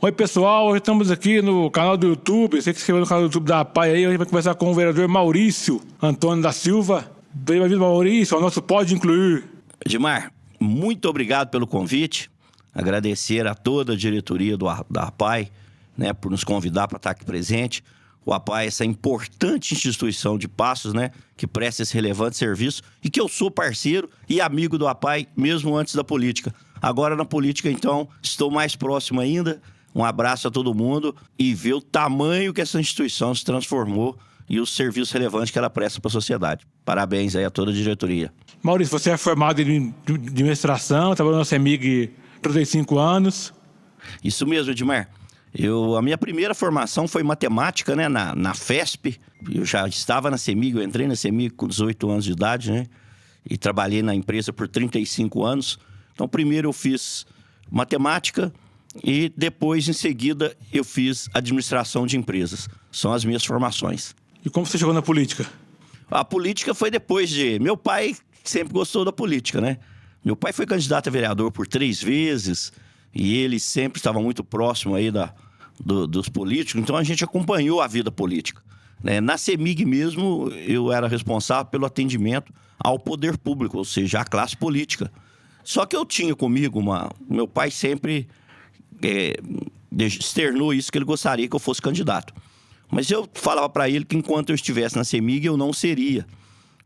Oi, pessoal, hoje estamos aqui no canal do YouTube. Você que se inscreveu no canal do YouTube da APAI aí, a gente vai conversar com o vereador Maurício Antônio da Silva. Bem-vindo, Maurício, ao nosso Pode Incluir. Edmar, muito obrigado pelo convite. Agradecer a toda a diretoria da APAI, né, por nos convidar para estar aqui presente. O APAI é essa importante instituição de Passos, né, que presta esse relevante serviço e que eu sou parceiro e amigo do APAI mesmo antes da política. Agora na política, então, estou mais próximo ainda. Um abraço a todo mundo e ver o tamanho que essa instituição se transformou e os serviços relevantes que ela presta para a sociedade. Parabéns aí a toda a diretoria. Maurício, você é formado em administração, trabalhou na CEMIG 35 anos. Isso mesmo, Edmar. A minha primeira formação foi matemática, né, na FESP. Eu já estava na CEMIG, eu entrei na CEMIG com 18 anos de idade, né? E trabalhei na empresa por 35 anos. Então, primeiro eu fiz matemática e depois, em seguida, eu fiz administração de empresas. São as minhas formações. E como você chegou na política? A política foi depois de... Meu pai sempre gostou da política, né? Meu pai foi candidato a vereador por 3 vezes e ele sempre estava muito próximo aí dos políticos. Então, a gente acompanhou a vida política, né? Na CEMIG mesmo, eu era responsável pelo atendimento ao poder público, ou seja, à classe política. Só que eu tinha comigo Meu pai sempre... externou isso, que ele gostaria que eu fosse candidato. Mas eu falava para ele que enquanto eu estivesse na CEMIG, eu não seria.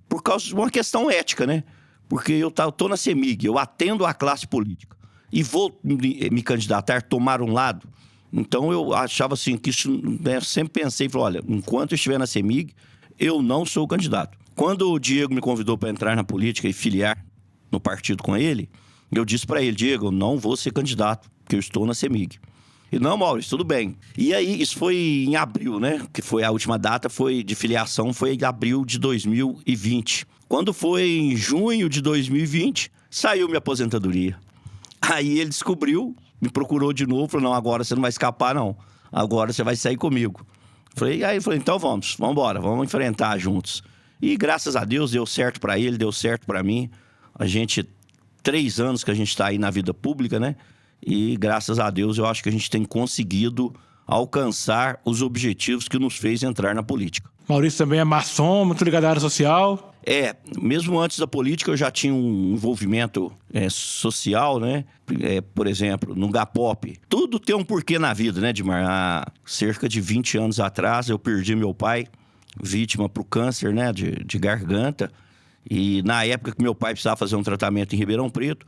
Por causa de uma questão ética, né? Porque eu tô na CEMIG, eu atendo a classe política e vou me candidatar, tomar um lado. Então eu achava assim, que isso, né, sempre pensei, falei, olha, enquanto eu estiver na CEMIG, eu não sou candidato. Quando o Diego me convidou para entrar na política e filiar no partido com ele, eu disse para ele, Diego, eu não vou ser candidato, porque eu estou na CEMIG. E não, Maurício, tudo bem. E aí, isso foi em abril, né? Que foi a última data de filiação, foi em abril de 2020. Quando foi em junho de 2020, saiu minha aposentadoria. Aí ele descobriu, me procurou de novo, falou, não, agora você não vai escapar, não. Agora você vai sair comigo. Aí ele falou, então vamos embora, vamos enfrentar juntos. E graças a Deus, deu certo para ele, deu certo para mim. 3 anos que a gente está aí na vida pública, né? E graças a Deus eu acho que a gente tem conseguido alcançar os objetivos que nos fez entrar na política. Maurício também é maçom, muito ligado à área social. Mesmo antes da política eu já tinha um envolvimento social, né? Por exemplo, no GAPOP. Tudo tem um porquê na vida, né, Edmar? Há cerca de 20 anos atrás eu perdi meu pai, vítima para o câncer, né, de garganta. E na época que meu pai precisava fazer um tratamento em Ribeirão Preto,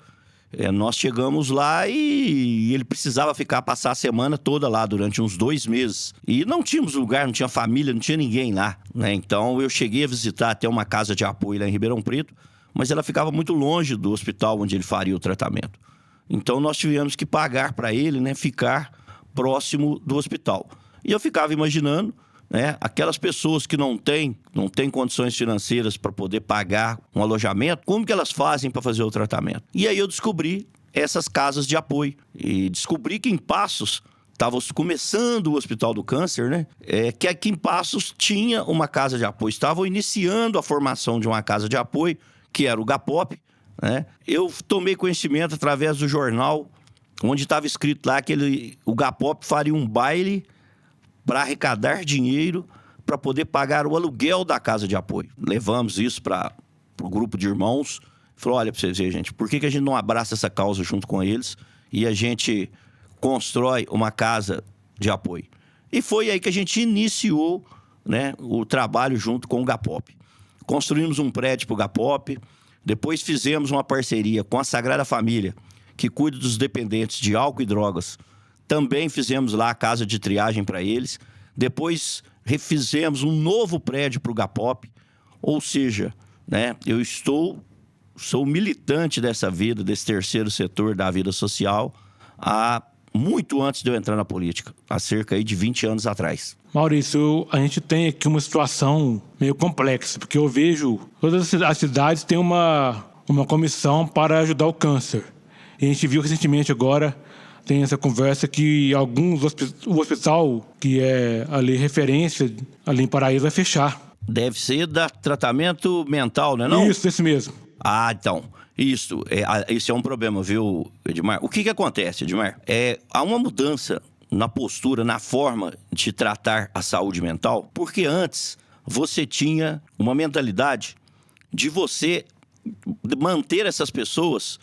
nós chegamos lá e ele precisava passar a semana toda lá durante uns 2 meses. E não tínhamos lugar, não tinha família, não tinha ninguém lá, né? Então eu cheguei a visitar até uma casa de apoio lá em Ribeirão Preto, mas ela ficava muito longe do hospital onde ele faria o tratamento. Então nós tivemos que pagar para ele, né, ficar próximo do hospital. E eu ficava imaginando, né, aquelas pessoas que não têm condições financeiras para poder pagar um alojamento, como que elas fazem para fazer o tratamento? E aí eu descobri essas casas de apoio. E descobri que em Passos, estava começando o Hospital do Câncer, né? Que aqui em Passos tinha uma casa de apoio. Estavam iniciando a formação de uma casa de apoio, que era o GAPOP, né? Eu tomei conhecimento através do jornal, onde estava escrito lá que o GAPOP faria um baile para arrecadar dinheiro para poder pagar o aluguel da casa de apoio. Levamos isso para o grupo de irmãos. Falou, olha, para vocês verem, gente, por que a gente não abraça essa causa junto com eles e a gente constrói uma casa de apoio? E foi aí que a gente iniciou, né, o trabalho junto com o GAPOP. Construímos um prédio para o GAPOP, depois fizemos uma parceria com a Sagrada Família, que cuida dos dependentes de álcool e drogas. Também fizemos lá a casa de triagem para eles. Depois refizemos um novo prédio para o GAPOP. Ou seja, né, eu sou militante dessa vida, desse terceiro setor da vida social, muito antes de eu entrar na política, há cerca aí de 20 anos atrás. Maurício, a gente tem aqui uma situação meio complexa, porque eu vejo todas as cidades têm uma comissão para ajudar o câncer. E a gente viu recentemente agora, tem essa conversa que o hospital, que é ali referência, ali em Paraíba, vai fechar. Deve ser da tratamento mental, né, não? Isso, esse mesmo. Então, isso é um problema, viu, Edmar? O que acontece, Edmar? Há uma mudança na postura, na forma de tratar a saúde mental, porque antes você tinha uma mentalidade de você manter essas pessoas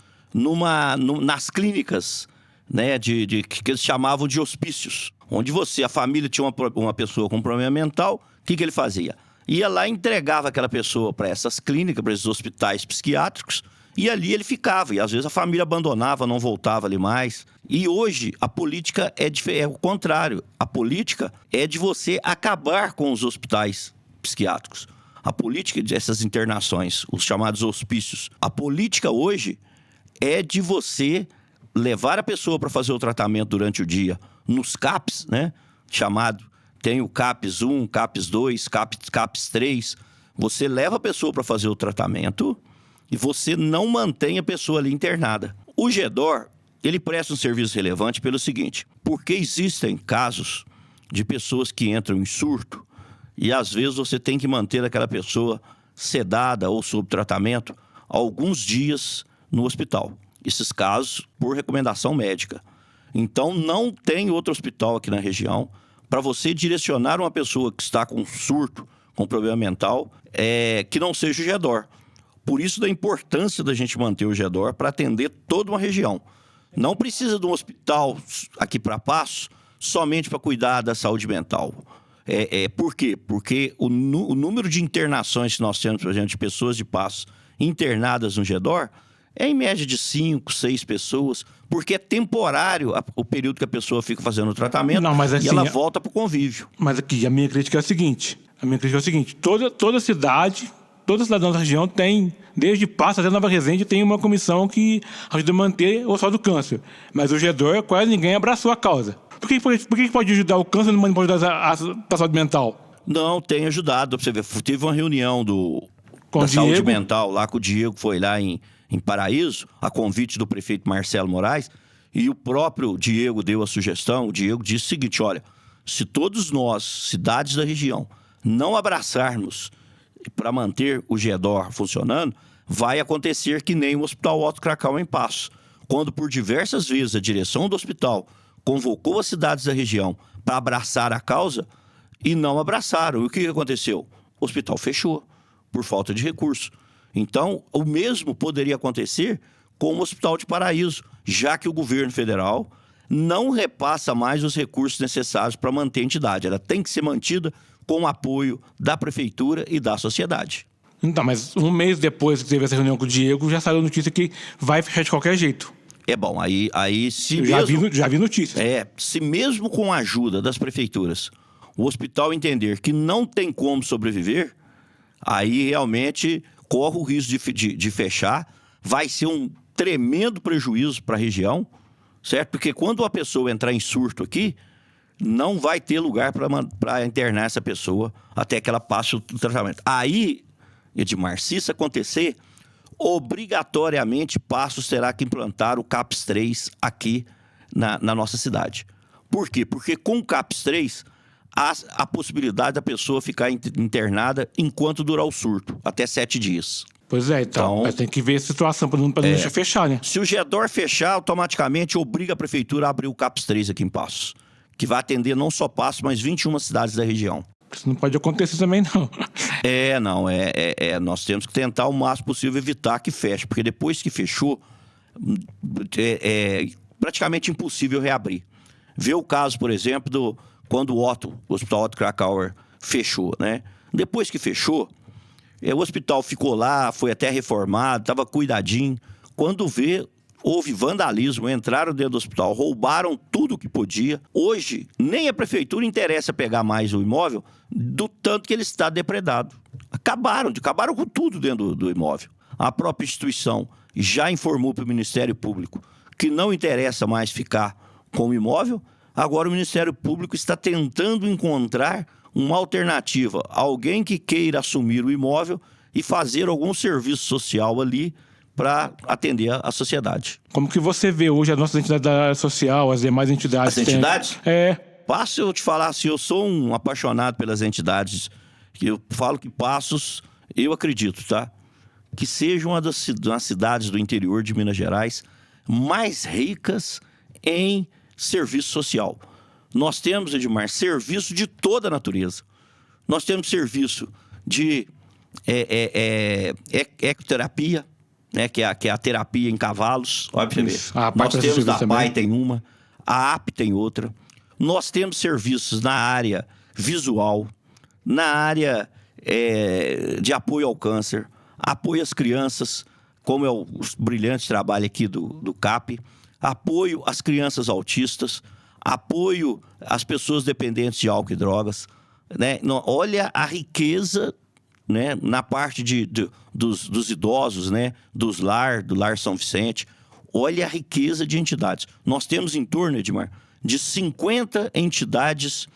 nas clínicas, né, que eles chamavam de hospícios, onde a família tinha uma pessoa com problema mental. O que ele fazia? Ia lá e entregava aquela pessoa para essas clínicas, para esses hospitais psiquiátricos, e ali ele ficava. E às vezes a família abandonava, não voltava ali mais. E hoje a política é o contrário. A política é de você acabar com os hospitais psiquiátricos. A política dessas internações, os chamados hospícios. A política hoje é de você levar a pessoa para fazer o tratamento durante o dia nos CAPs, né? Tem o CAPS 1, CAPS 2, CAPS 3. Você leva a pessoa para fazer o tratamento e você não mantém a pessoa ali internada. O GEDOR, ele presta um serviço relevante pelo seguinte: porque existem casos de pessoas que entram em surto e às vezes você tem que manter aquela pessoa sedada ou sob tratamento alguns dias no hospital. Esses casos por recomendação médica. Então não tem outro hospital aqui na região para você direcionar uma pessoa que está com surto, com problema mental, que não seja o GEDOR. Por isso da importância da gente manter o GEDOR para atender toda uma região. Não precisa de um hospital aqui para Passos somente para cuidar da saúde mental. Por quê? Porque o número de internações que nós temos, por exemplo, de pessoas de Passos internadas no GEDOR é em média de 5, 6 pessoas, porque é temporário o período que a pessoa fica fazendo o tratamento. Não, mas assim, e ela volta para o convívio. Mas aqui, a minha crítica é a seguinte. Toda cidade, toda cidadã da região tem, desde Passos até Nova Resende, tem uma comissão que ajuda a manter o Hospital do Câncer. Mas o GEDOR, quase ninguém abraçou a causa. Por que pode ajudar o câncer e não pode ajudar a saúde mental? Não, tem ajudado. Você vê, teve uma reunião da saúde mental lá com o Diego, foi lá em Paraíso, a convite do prefeito Marcelo Moraes, e o próprio Diego deu a sugestão. O Diego disse o seguinte: olha, se todos nós, cidades da região, não abraçarmos para manter o GEDOR funcionando, vai acontecer que nem o Hospital Otto Kracauer em Passos, quando por diversas vezes a direção do hospital convocou as cidades da região para abraçar a causa e não abraçaram. E o que aconteceu? O hospital fechou por falta de recurso. Então, o mesmo poderia acontecer com o Hospital de Paraíso, já que o governo federal não repassa mais os recursos necessários para manter a entidade. Ela tem que ser mantida com o apoio da prefeitura e da sociedade. Então, mas um mês depois que teve essa reunião com o Diego, já saiu a notícia que vai fechar de qualquer jeito. É bom, aí se já vi notícias. Se mesmo com a ajuda das prefeituras, o hospital entender que não tem como sobreviver, aí realmente corre o risco de fechar, vai ser um tremendo prejuízo para a região, certo? Porque quando a pessoa entrar em surto aqui, não vai ter lugar para internar essa pessoa até que ela passe o tratamento. Aí, Edmar, se isso acontecer, obrigatoriamente Passos terá que implantar o CAPS 3 aqui na nossa cidade. Por quê? Porque com o CAPS 3, há a possibilidade da pessoa ficar internada enquanto durar o surto, até 7 dias. Pois é, então mas tem que ver a situação para não deixar fechar, né? Se o GEDOR fechar, automaticamente obriga a prefeitura a abrir o CAPS 3 aqui em Passos, que vai atender não só Passos, mas 21 cidades da região. Isso não pode acontecer também, não. Nós temos que tentar o máximo possível evitar que feche, porque depois que fechou, é praticamente impossível reabrir. Vê o caso, por exemplo, quando o Hospital Otto Kracauer fechou, né? Depois que fechou, o hospital ficou lá, foi até reformado, estava cuidadinho. Quando houve vandalismo, entraram dentro do hospital, roubaram tudo que podia. Hoje, nem a prefeitura interessa pegar mais o imóvel do tanto que ele está depredado. Acabaram com tudo dentro do imóvel. A própria instituição já informou para o Ministério Público que não interessa mais ficar com o imóvel. Agora o Ministério Público está tentando encontrar uma alternativa, alguém que queira assumir o imóvel e fazer algum serviço social ali para atender a sociedade. Como que você vê hoje a nossa entidade da área social, as demais entidades? As entidades? Passo eu te falar assim, eu sou um apaixonado pelas entidades, que eu falo que Passos, eu acredito, tá? Que seja uma das cidades do interior de Minas Gerais mais ricas em serviço social. nós temos, Edmar, serviço de toda a natureza. Nós temos serviço de ecoterapia, né, que é a terapia em cavalos. Olha pra você ver. Nós temos da PAI tem uma, a AP tem outra. Nós temos serviços na área visual, na área de apoio ao câncer, apoio às crianças, como é o brilhante trabalho aqui do CAP, apoio às crianças autistas, apoio às pessoas dependentes de álcool e drogas, né? Olha a riqueza, né, na parte dos idosos, né, do Lar São Vicente. Olha a riqueza de entidades. Nós temos em torno, Edmar, de 50 entidades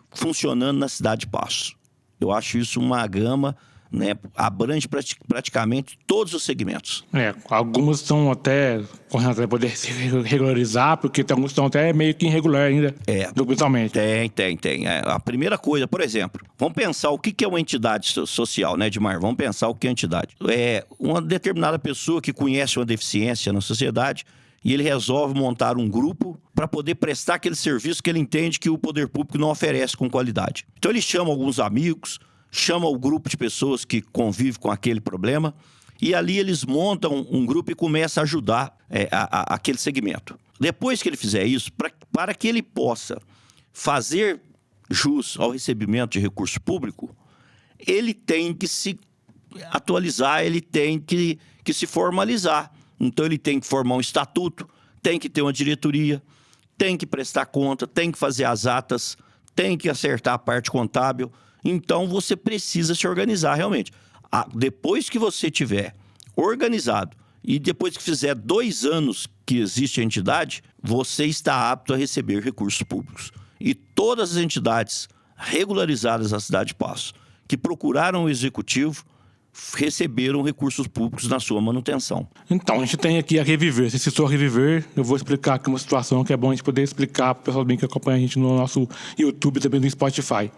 funcionando na cidade de Passos. Eu acho isso uma gama, né, abrange praticamente todos os segmentos. Algumas estão até correndo até poder se regularizar, porque alguns estão até meio que irregular ainda, documentalmente. Tem. A primeira coisa, por exemplo, vamos pensar o que é uma entidade social, né, Edmar? Vamos pensar o que é entidade. É uma determinada pessoa que conhece uma deficiência na sociedade e ele resolve montar um grupo para poder prestar aquele serviço que ele entende que o poder público não oferece com qualidade. Então ele chama alguns amigos, chama o grupo de pessoas que convivem com aquele problema e ali eles montam um grupo e começam a ajudar aquele segmento. Depois que ele fizer isso, para que ele possa fazer jus ao recebimento de recurso público, ele tem que se atualizar, ele tem que se formalizar. Então ele tem que formar um estatuto, tem que ter uma diretoria, tem que prestar conta, tem que fazer as atas, tem que acertar a parte contábil. Então você precisa se organizar realmente. Depois que você tiver organizado e depois que fizer 2 anos que existe a entidade, você está apto a receber recursos públicos. E todas as entidades regularizadas na cidade de Passos que procuraram o executivo receberam recursos públicos na sua manutenção. Então, a gente tem aqui a Reviver. Você citou a Reviver, eu vou explicar aqui uma situação que é bom a gente poder explicar para o pessoal bem que acompanha a gente no nosso YouTube e também no Spotify.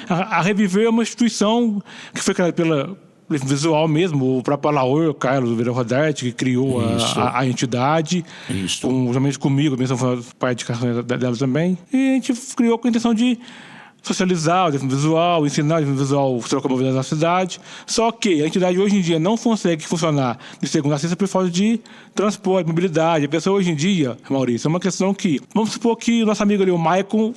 A Reviver é uma instituição que foi criada pela Visual mesmo, o próprio Alaor, o Carlos Vera Rodarte, que criou a entidade, juntamente comigo, mesmo foi parte de dela também, e a gente criou com a intenção de socializar o deficiente visual, ensinar o deficiente visual a locomover na cidade. Só que a entidade hoje em dia não consegue funcionar de segunda a sexta por falta de transporte, mobilidade. A pessoa hoje em dia, Maurício, é uma questão que... Vamos supor que o nosso amigo ali, o Maicon,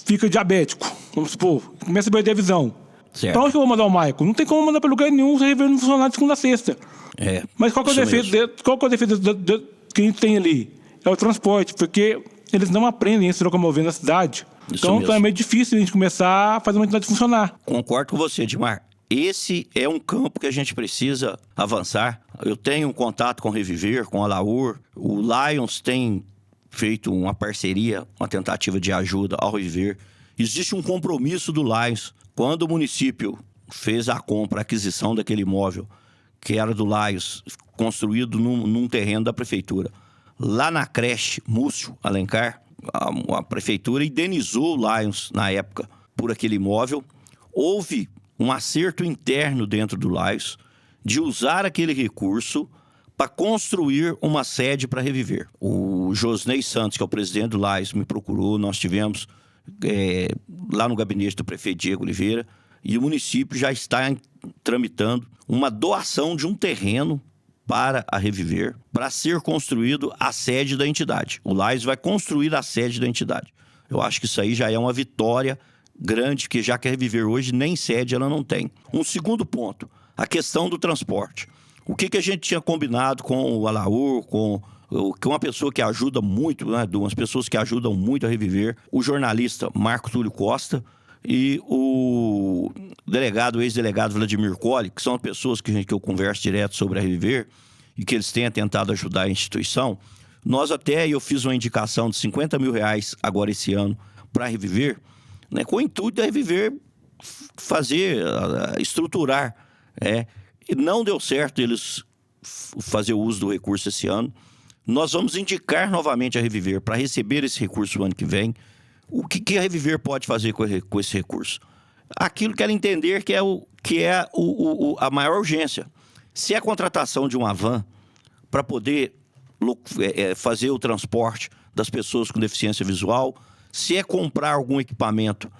fica diabético. Vamos supor, começa a perder a visão. Certo. Para onde eu vou mandar o Maicon? Não tem como mandar para lugar nenhum, se não funcionar de segunda a sexta. Mas qual que é o defeito que a gente tem ali? É o transporte, porque eles não aprendem a se locomover na cidade. Então é meio difícil a gente começar a fazer uma entidade funcionar. Concordo com você, Edmar. Esse é um campo que a gente precisa avançar. Eu tenho um contato com o Reviver, com a Laur. O Lions tem feito uma parceria, uma tentativa de ajuda ao Reviver. Existe um compromisso do Lions. Quando o município fez a compra, a aquisição daquele imóvel, que era do Lions, construído num terreno da prefeitura, lá na creche Múcio Alencar, a prefeitura indenizou o Lions, na época, por aquele imóvel. Houve um acerto interno dentro do Lions de usar aquele recurso para construir uma sede para Reviver. O Josnei Santos, que é o presidente do Lions, me procurou. Nós tivemos lá no gabinete do prefeito Diego Oliveira, e o município já está tramitando uma doação de um terreno para a Reviver, para ser construído a sede da entidade. O Lions vai construir a sede da entidade. Eu acho que isso aí já é uma vitória grande, que já que a Reviver hoje nem sede ela não tem. Um segundo ponto, a questão do transporte. O que a gente tinha combinado com o Alaur, com uma pessoa que ajuda muito, né, umas pessoas que ajudam muito a Reviver, o jornalista Marco Túlio Costa e o ex-delegado Vladimir Colli, que são pessoas que eu converso direto sobre a Reviver e que eles têm tentado ajudar a instituição. Eu fiz uma indicação de R$50 mil agora esse ano para a Reviver, né, com o intuito da Reviver estruturar. E não deu certo eles fazer o uso do recurso esse ano. Nós vamos indicar novamente a Reviver para receber esse recurso no ano que vem. O que a Reviver pode fazer com esse recurso? Aquilo que ela entender que é a maior urgência. Se é a contratação de uma van para poder fazer o transporte das pessoas com deficiência visual, se é comprar algum equipamento,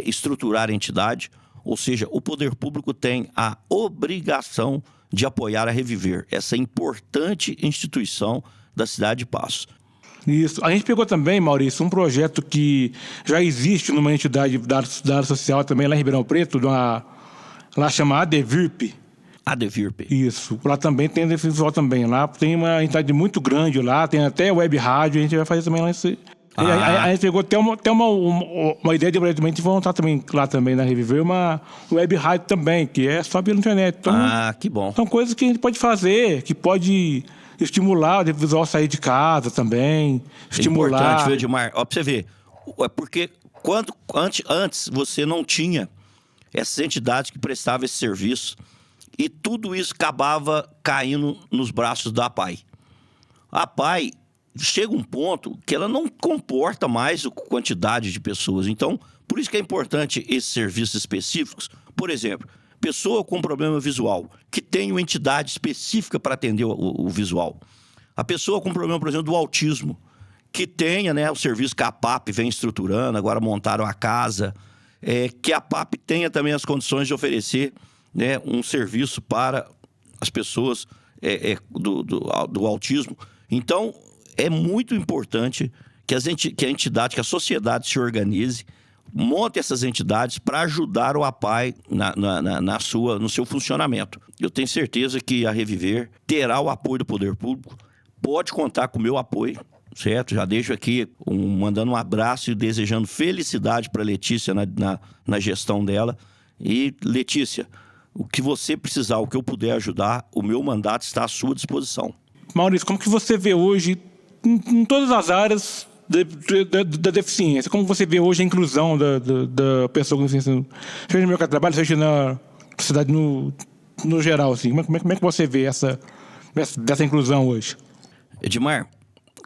estruturar a entidade, ou seja, o poder público tem a obrigação de apoiar a Reviver, essa importante instituição da cidade de Passos. Isso. A gente pegou também, Maurício, um projeto que já existe numa entidade da área social também lá em Ribeirão Preto, lá chamada ADVIRP. ADVIRP. Isso. Lá também tem visual também. Lá tem uma entidade muito grande lá, tem até web rádio, a gente vai fazer também lá esse... A gente pegou até uma ideia de montar também lá também na Reviver uma web rádio também, que é só pela internet. Então, que bom. São coisas que a gente pode fazer, que pode estimular o visual sair de casa também, estimular... É importante, viu, Edmar? Ó, pra você ver, porque antes você não tinha essas entidades que prestavam esse serviço e tudo isso acabava caindo nos braços da APAI. A APAI chega um ponto que ela não comporta mais a quantidade de pessoas. Então, por isso que é importante esses serviços específicos. Por exemplo, pessoa com problema visual, que tem uma entidade específica para atender o visual. A pessoa com problema, por exemplo, do autismo, que tenha, né, o serviço que a APAP vem estruturando, agora montaram a casa, que a APAP tenha também as condições de oferecer, né, um serviço para as pessoas do autismo. Então, é muito importante que a entidade, que a sociedade se organize, monte essas entidades para ajudar o APAI no seu funcionamento. Eu tenho certeza que a Reviver terá o apoio do poder público, pode contar com o meu apoio, certo? Já deixo aqui mandando um abraço e desejando felicidade para a Letícia na gestão dela. E, Letícia, o que você precisar, o que eu puder ajudar, o meu mandato está à sua disposição. Maurício, como que você vê hoje, em todas as áreas da deficiência, como você vê hoje a inclusão da pessoa com deficiência, seja no mercado de trabalho, seja na sociedade no geral, assim, como é que você vê dessa inclusão hoje? Edmar,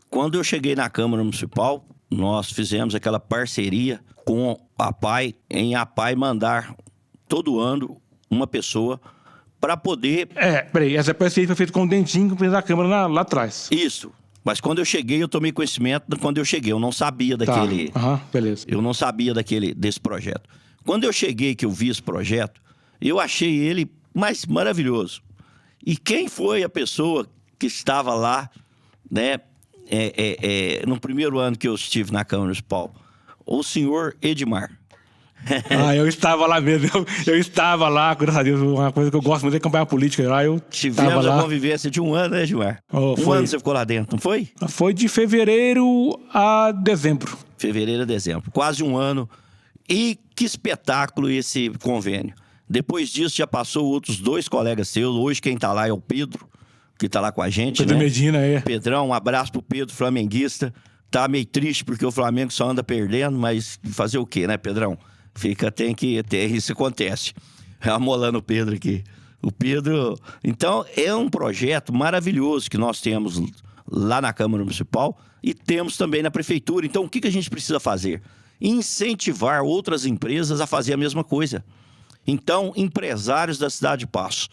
quando eu cheguei na Câmara Municipal, nós fizemos aquela parceria com a APAI, em a APAI mandar todo ano uma pessoa para poder... Peraí, essa parceria foi feita com o Dentinho, que fez da Câmara lá atrás. Isso. Mas quando eu cheguei, eu tomei conhecimento quando eu cheguei. Eu não sabia daquele... beleza. Eu não sabia desse projeto. Quando eu cheguei, que eu vi esse projeto, eu achei ele maravilhoso. E quem foi a pessoa que estava lá, né, no primeiro ano que eu estive na Câmara Municipal? O senhor Edmar. Eu estava lá mesmo. Eu estava lá, graças a Deus, uma coisa que eu gosto muito é acompanhar a política. Tivemos a convivência de um ano, né, Edmar? Um ano você ficou lá dentro, não foi? Foi de fevereiro a dezembro. Fevereiro a dezembro. Quase um ano. E que espetáculo esse convênio. Depois disso, já passou outros 2 colegas seus. Hoje quem está lá é o Pedro, que está lá com a gente, Pedro, né? Medina, Pedrão, um abraço pro Pedro, flamenguista. Tá meio triste porque o Flamengo só anda perdendo, mas fazer o quê, né, Pedrão? Isso acontece. Amolando o Pedro aqui. O Pedro... Então, é um projeto maravilhoso que nós temos lá na Câmara Municipal e temos também na Prefeitura. Então, o que a gente precisa fazer? Incentivar outras empresas a fazer a mesma coisa. Então, empresários da cidade de Passos,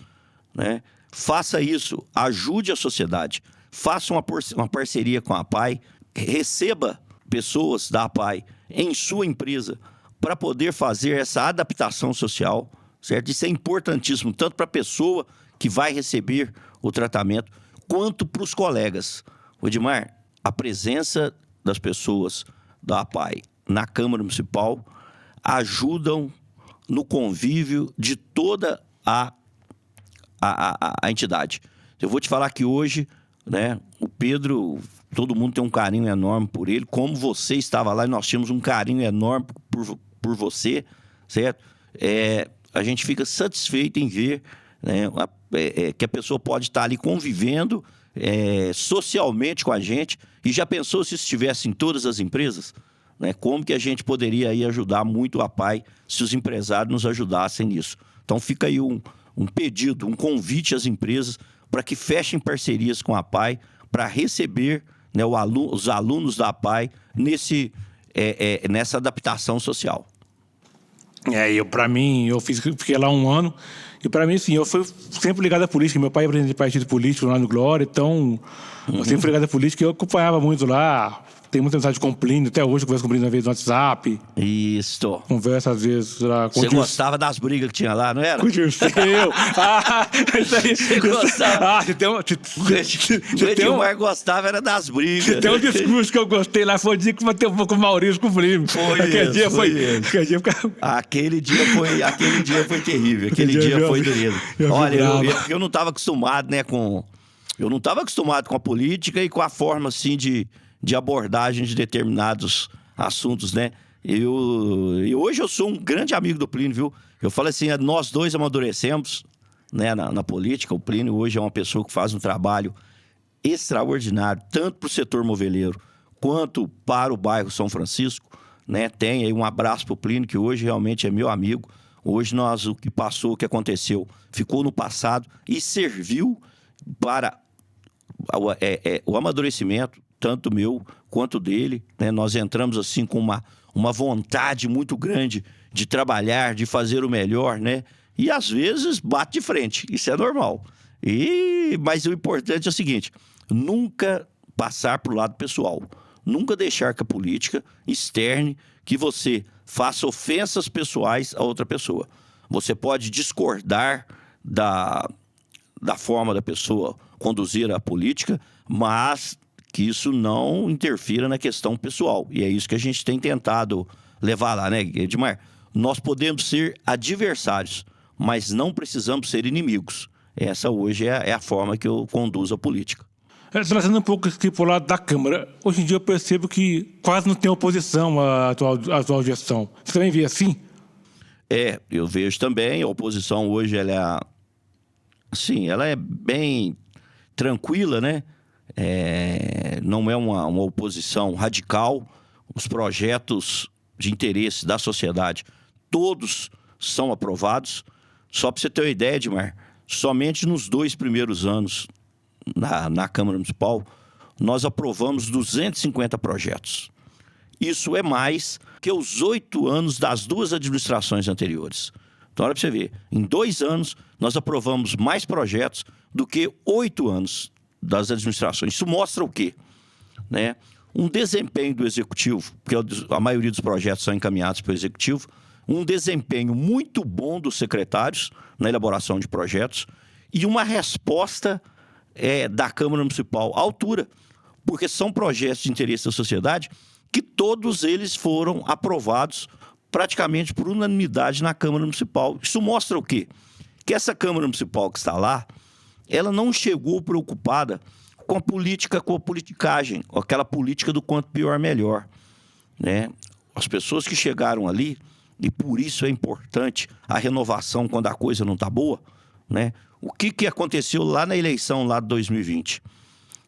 né? Faça isso, ajude a sociedade, faça uma parceria com a APAI, receba pessoas da APAI em sua empresa para poder fazer essa adaptação social, certo? Isso é importantíssimo, tanto para a pessoa que vai receber o tratamento, quanto para os colegas. Edmar, a presença das pessoas da APAI na Câmara Municipal ajudam no convívio de toda a entidade. Eu vou te falar que hoje, né, o Pedro, todo mundo tem um carinho enorme por ele, como você estava lá e nós tínhamos um carinho enorme por você, certo? A gente fica satisfeito em ver, né, que a pessoa pode estar ali convivendo socialmente com a gente. E já pensou se isso estivesse em todas as empresas? Né? Como que a gente poderia aí ajudar muito a APAI se os empresários nos ajudassem nisso? Então fica aí um pedido, um convite às empresas para que fechem parcerias com a APAI para receber, né, os alunos da APAI nessa adaptação social. Para mim, fiquei lá um ano E para mim, sim, eu fui sempre ligado à política. Meu pai é presidente de partido político lá no Glória, então eu sempre fui ligado à política e eu acompanhava muito lá. Tem muita amizade com o Plínio, até hoje eu converso com o Plínio uma vez no WhatsApp. Isso. Conversa às vezes lá com Você o Dirceu. gostava das brigas que tinha lá, não era? Com o Dirceu. Isso aí. Você gostava. Você tem um... O Edmar gostava era das brigas. Tem um discurso que eu gostei lá, foi o dia que bateu um pouco com o Maurício, com o Plínio. Aquele dia foi... Aquele dia foi terrível. Aquele dia foi dureza. Olha, eu não estava acostumado, né, eu não estava acostumado com a política e com a forma, assim, de abordagem de determinados assuntos, né? E hoje eu sou um grande amigo do Plínio, viu? Eu falo assim, nós dois amadurecemos, né, na política. O Plínio hoje é uma pessoa que faz um trabalho extraordinário, tanto para o setor moveleiro quanto para o bairro São Francisco, né? Tem aí um abraço para o Plínio, que hoje realmente é meu amigo. Hoje o que passou, o que aconteceu, ficou no passado e serviu para o amadurecimento, tanto meu quanto dele, né? Nós entramos assim com uma vontade muito grande de trabalhar, de fazer o melhor, né? E às vezes bate de frente, isso é normal. Mas o importante é o seguinte, nunca passar para o lado pessoal, nunca deixar que a política externe que você faça ofensas pessoais a outra pessoa. Você pode discordar da forma da pessoa conduzir a política, mas que isso não interfira na questão pessoal. E é isso que a gente tem tentado levar lá, né, Edmar? Nós podemos ser adversários, mas não precisamos ser inimigos. Essa hoje é a forma que eu conduzo a política. Trazendo um pouco aqui para o lado da Câmara, hoje em dia eu percebo que quase não tem oposição à atual gestão. Você também vê assim? Eu vejo também. A oposição hoje, ela é bem tranquila, né? Não é uma oposição radical. Os projetos de interesse da sociedade, todos são aprovados. Só para você ter uma ideia, Edmar, somente nos 2 primeiros anos na Câmara Municipal, nós aprovamos 250 projetos. Isso é mais que os 8 anos das 2 administrações anteriores. Então, olha para você ver, em 2 anos, nós aprovamos mais projetos do que 8 anos das administrações. Isso mostra o quê? Né? Um desempenho do Executivo, porque a maioria dos projetos são encaminhados para o Executivo, um desempenho muito bom dos secretários na elaboração de projetos e uma resposta da Câmara Municipal à altura, porque são projetos de interesse da sociedade que todos eles foram aprovados praticamente por unanimidade na Câmara Municipal. Isso mostra o quê? Que essa Câmara Municipal que está lá, ela não chegou preocupada com a política, com a politicagem, com aquela política do quanto pior, melhor, né? As pessoas que chegaram ali, e por isso é importante a renovação quando a coisa não está boa, né? O que aconteceu lá na eleição lá de 2020?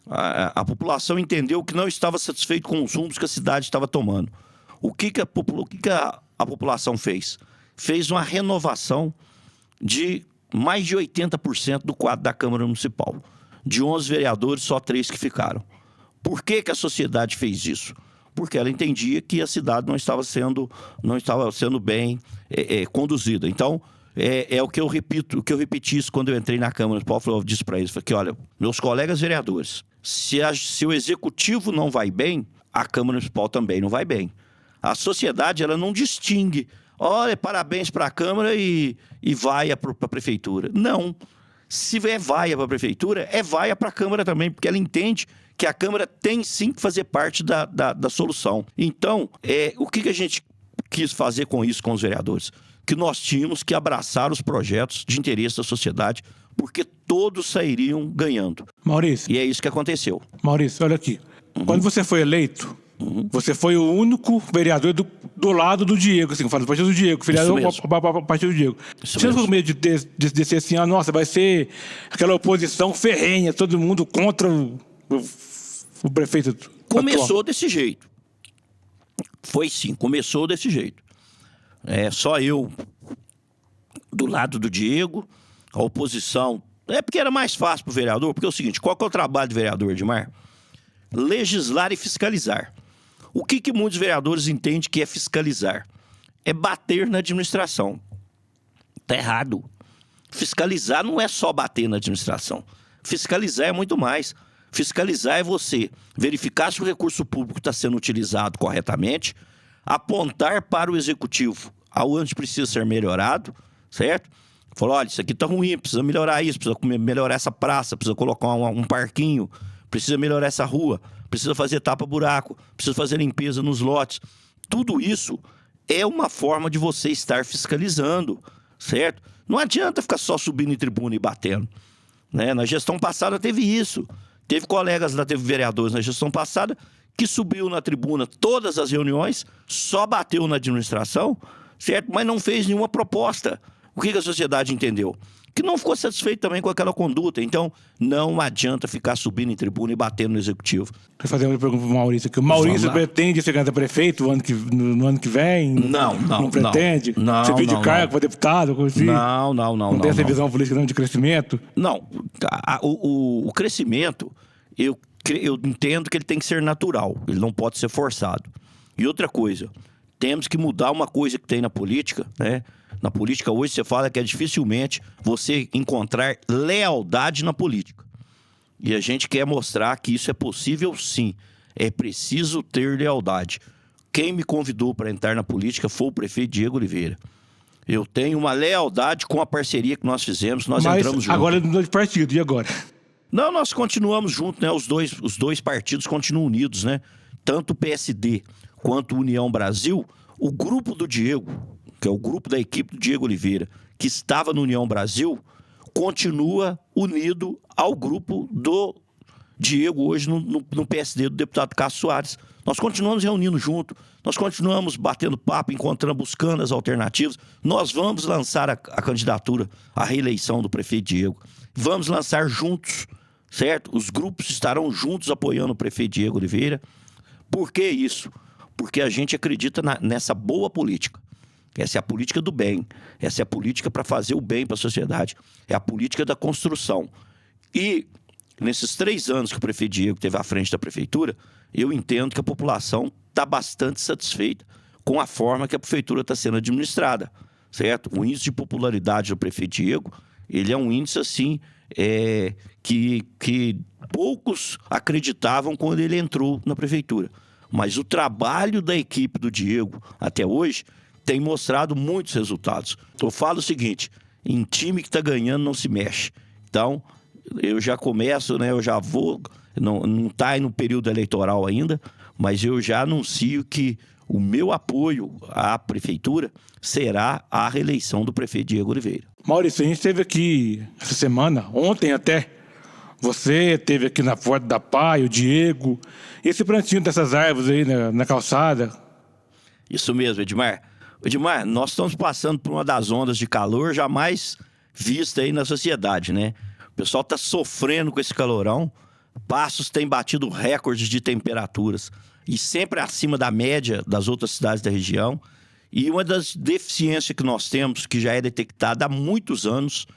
A população entendeu que não estava satisfeito com os rumos que a cidade estava tomando. O que a população fez? Fez uma renovação de mais de 80% do quadro da Câmara Municipal. De 11 vereadores, só 3 que ficaram. Por que a sociedade fez isso? Porque ela entendia que a cidade não estava sendo bem conduzida. Então, o que eu repito, o que eu repeti isso quando eu entrei na Câmara Municipal, eu disse para eles, falei, olha, meus colegas vereadores, se o Executivo não vai bem, a Câmara Municipal também não vai bem. A sociedade, ela não distingue, olha, parabéns para a Câmara e vaia para a Prefeitura. Não. Se é vaia para a Prefeitura, é vaia para a Câmara também, porque ela entende que a Câmara tem sim que fazer parte da solução. Então, o que a gente quis fazer com isso, com os vereadores? Que nós tínhamos que abraçar os projetos de interesse da sociedade, porque todos sairiam ganhando. Maurício. E é isso que aconteceu. Maurício, olha aqui. Quando você foi eleito, você foi o único vereador do lado do Diego, assim, fala do partido do Diego, vereador do partido do Diego. Você não ficou com medo de ser assim, nossa, vai ser aquela oposição ferrenha, todo mundo contra o prefeito? Começou desse jeito. Foi sim, começou desse jeito. Só eu do lado do Diego, a oposição. Porque era mais fácil para o vereador, porque é o seguinte, qual que é o trabalho do vereador, Edmar? Legislar e fiscalizar. O que muitos vereadores entendem que é fiscalizar? É bater na administração. Está errado. Fiscalizar não é só bater na administração. Fiscalizar é muito mais. Fiscalizar é você verificar se o recurso público está sendo utilizado corretamente, apontar para o executivo aonde precisa ser melhorado, certo? Falar, olha, isso aqui está ruim, precisa melhorar isso, precisa melhorar essa praça, precisa colocar um parquinho, precisa melhorar essa rua, precisa fazer tapa-buraco, precisa fazer limpeza nos lotes. Tudo isso é uma forma de você estar fiscalizando, certo? Não adianta ficar só subindo em tribuna e batendo, né? Na gestão passada teve isso. Teve colegas lá, teve vereadores na gestão passada que subiu na tribuna todas as reuniões, só bateu na administração, certo? Mas não fez nenhuma proposta. O que a sociedade entendeu? Que não ficou satisfeito também com aquela conduta. Então, não adianta ficar subindo em tribuna e batendo no executivo. Quero fazer uma pergunta para o Maurício aqui. O Maurício pretende ser candidato a prefeito no ano que vem? Não pretende? Não. Você pede cargo para deputado? Coisa assim? Não. Não tem essa visão política não de crescimento? Não. O crescimento, eu entendo que ele tem que ser natural. Ele não pode ser forçado. E outra coisa, temos que mudar uma coisa que tem na política, né? Na política hoje você fala que é dificilmente você encontrar lealdade na política. E a gente quer mostrar que isso é possível sim. É preciso ter lealdade. Quem me convidou para entrar na política foi o prefeito Diego Oliveira. Eu tenho uma lealdade com a parceria que nós fizemos, nós entramos juntos. Agora não é de partido, e agora? Não, nós continuamos juntos, né? Os dois partidos continuam unidos, né? Tanto o PSD quanto União Brasil, o grupo do Diego, que é o grupo da equipe do Diego Oliveira, que estava no União Brasil, continua unido ao grupo do Diego hoje no PSD do deputado Cássio Soares. Nós continuamos reunindo junto, nós continuamos batendo papo, encontrando, buscando as alternativas. Nós vamos lançar a candidatura à reeleição do prefeito Diego. Vamos lançar juntos, certo? Os grupos estarão juntos apoiando o prefeito Diego Oliveira. Por que isso? Porque a gente acredita nessa boa política. Essa é a política do bem. Essa é a política para fazer o bem para a sociedade. É a política da construção. E nesses 3 anos que o prefeito Diego esteve à frente da prefeitura, eu entendo que a população está bastante satisfeita com a forma que a prefeitura está sendo administrada, certo? O índice de popularidade do prefeito Diego, ele é um índice assim que poucos acreditavam quando ele entrou na prefeitura. Mas o trabalho da equipe do Diego até hoje tem mostrado muitos resultados. Eu falo o seguinte, em time que está ganhando não se mexe. Então, eu já começo, né? Eu já vou, não está aí no período eleitoral ainda, mas eu já anuncio que o meu apoio à prefeitura será a reeleição do prefeito Diego Oliveira. Maurício, a gente esteve aqui essa semana, ontem até, você esteve aqui na porta da PAI, o Diego, e esse plantinho dessas árvores aí na calçada. Isso mesmo, Edmar. Edmar, nós estamos passando por uma das ondas de calor jamais vista aí na sociedade, né? O pessoal está sofrendo com esse calorão. Passos têm batido recordes de temperaturas e sempre acima da média das outras cidades da região. E uma das deficiências que nós temos, que já é detectada há muitos anos,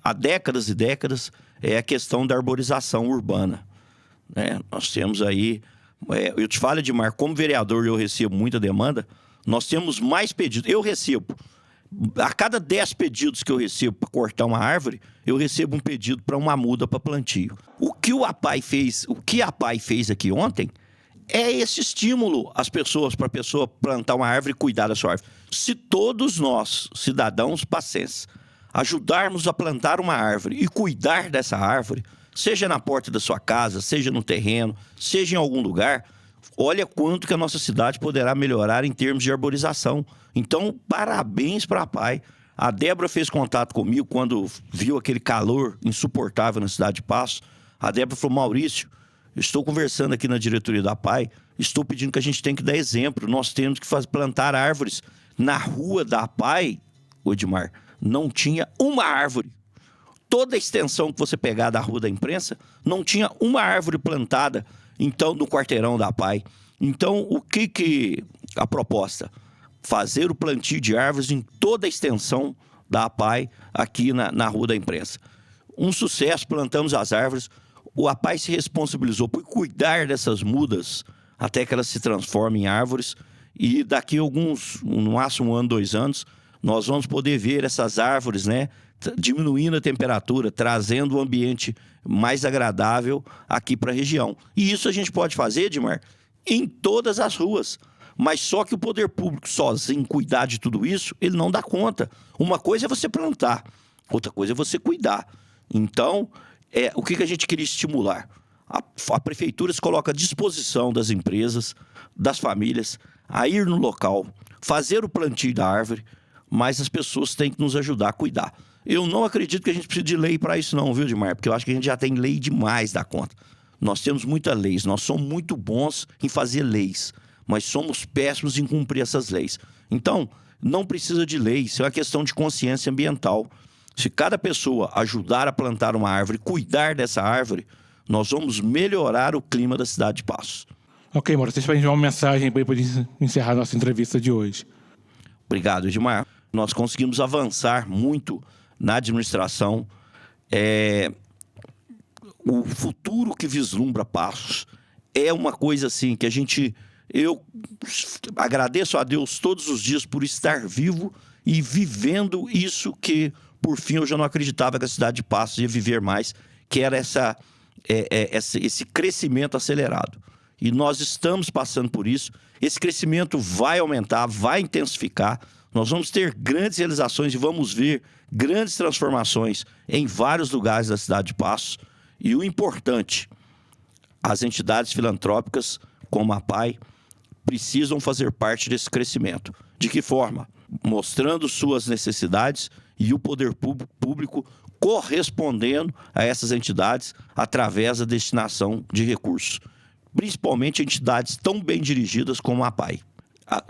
há décadas e décadas, é a questão da arborização urbana, né? Nós temos aí... eu te falo, Edmar, como vereador eu recebo muita demanda. Nós temos mais pedidos. Eu recebo, a cada 10 pedidos que eu recebo para cortar uma árvore, eu recebo um pedido para uma muda para plantio. O que a PAI fez aqui ontem é esse estímulo às pessoas, para a pessoa plantar uma árvore e cuidar da sua árvore. Se todos nós, cidadãos pacenses, ajudarmos a plantar uma árvore e cuidar dessa árvore, seja na porta da sua casa, seja no terreno, seja em algum lugar, olha quanto que a nossa cidade poderá melhorar em termos de arborização. Então, parabéns para a PAI. A Débora fez contato comigo quando viu aquele calor insuportável na cidade de Passos. A Débora falou, Maurício, estou conversando aqui na diretoria da PAI, estou pedindo que a gente tem que dar exemplo. Nós temos que plantar árvores. Na rua da PAI, Edmar, não tinha uma árvore. Toda a extensão que você pegar da Rua da Imprensa, não tinha uma árvore plantada, então, no quarteirão da PAI. Então, o que a proposta? Fazer o plantio de árvores em toda a extensão da PAI aqui na Rua da Imprensa. Um sucesso, plantamos as árvores. O APAI se responsabilizou por cuidar dessas mudas até que elas se transformem em árvores. E daqui a no máximo 1 ano, 2 anos, nós vamos poder ver essas árvores, né, diminuindo a temperatura, trazendo um ambiente mais agradável aqui para a região. E isso a gente pode fazer, Edmar, em todas as ruas. Mas só que o poder público sozinho cuidar de tudo isso, ele não dá conta. Uma coisa é você plantar, outra coisa é você cuidar. Então, o que a gente queria estimular? A prefeitura se coloca à disposição das empresas, das famílias, a ir no local, fazer o plantio da árvore, mas as pessoas têm que nos ajudar a cuidar. Eu não acredito que a gente precise de lei para isso não, viu, Edmar? Porque eu acho que a gente já tem lei demais da conta. Nós temos muitas leis, nós somos muito bons em fazer leis, mas somos péssimos em cumprir essas leis. Então, não precisa de lei, isso é uma questão de consciência ambiental. Se cada pessoa ajudar a plantar uma árvore, cuidar dessa árvore, nós vamos melhorar o clima da cidade de Passos. Ok, Maurício, deixa pra gente uma mensagem para poder encerrar a nossa entrevista de hoje. Obrigado, Edmar. Nós conseguimos avançar muito na administração. O futuro que vislumbra Passos é uma coisa assim que eu agradeço a Deus todos os dias por estar vivo e vivendo isso que, por fim, eu já não acreditava que a cidade de Passos ia viver mais, que era esse crescimento acelerado. E nós estamos passando por isso. Esse crescimento vai aumentar, vai intensificar. Nós vamos ter grandes realizações e vamos ver grandes transformações em vários lugares da cidade de Passos. E o importante, as entidades filantrópicas, como a PAI, precisam fazer parte desse crescimento. De que forma? Mostrando suas necessidades e o poder público correspondendo a essas entidades através da destinação de recursos. Principalmente entidades tão bem dirigidas como a PAI.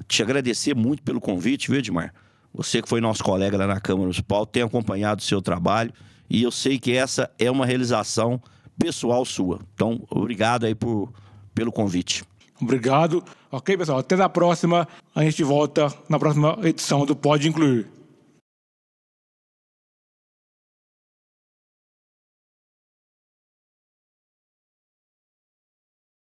Te agradecer muito pelo convite, viu, Edmar? Você que foi nosso colega lá na Câmara Municipal, tem acompanhado o seu trabalho e eu sei que essa é uma realização pessoal sua. Então, obrigado aí pelo convite. Obrigado. Ok, pessoal, até a próxima. A gente volta na próxima edição do Pode Incluir.